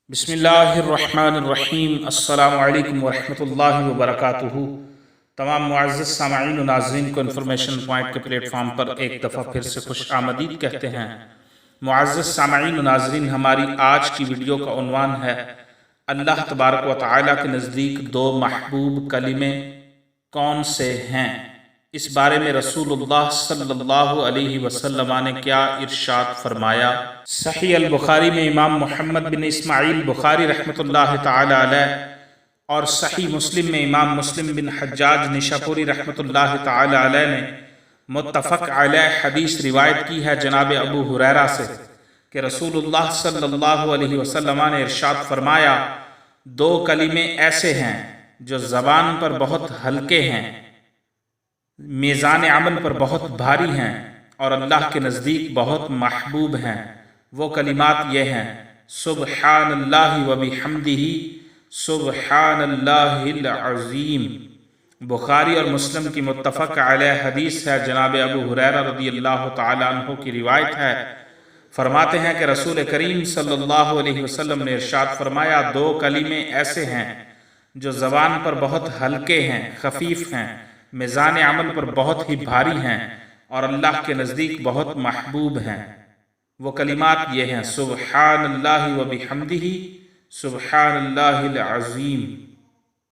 بسم اللہ الرحمن الرحیم۔ السلام علیکم ورحمۃ اللہ وبرکاتہ۔ تمام معزز سامعین و ناظرین کو انفارمیشن پوائنٹ کے پلیٹ فارم پر ایک دفعہ پھر سے خوش آمدید کہتے ہیں۔ معزز سامعین و ناظرین، ہماری آج کی ویڈیو کا عنوان ہے اللہ تبارک و تعالیٰ کے نزدیک دو محبوب کلمے کون سے ہیں۔ اس بارے میں رسول اللہ صلی اللہ علیہ وسلم نے کیا ارشاد فرمایا۔ صحیح البخاری میں امام محمد بن اسماعیل بخاری رحمۃ اللہ تعالی علیہ اور صحیح مسلم میں امام مسلم بن حجاج نشاپوری رحمۃ اللہ تعالی علیہ نے متفق علیہ حدیث روایت کی ہے جناب ابو ہریرہ سے کہ رسول اللہ صلی اللہ علیہ وسلم نے ارشاد فرمایا، دو کلمے ایسے ہیں جو زبان پر بہت ہلکے ہیں، میزان عمل پر بہت بھاری ہیں اور اللہ کے نزدیک بہت محبوب ہیں۔ وہ کلمات یہ ہیں، سبحان اللہ و بحمدہ، سبحان اللہ العظیم۔ بخاری اور مسلم کی متفق علیہ حدیث ہے، جناب ابو ہریرہ رضی اللہ تعالی عنہ کی روایت ہے۔ فرماتے ہیں کہ رسول کریم صلی اللہ علیہ وسلم نے ارشاد فرمایا، دو کلمے ایسے ہیں جو زبان پر بہت ہلکے ہیں، خفیف ہیں، میزان عمل پر بہت ہی بھاری ہیں اور اللہ کے نزدیک بہت محبوب ہیں۔ وہ کلمات یہ ہیں، سبحان اللہ و بحمدہ، سبحان اللہ العظیم۔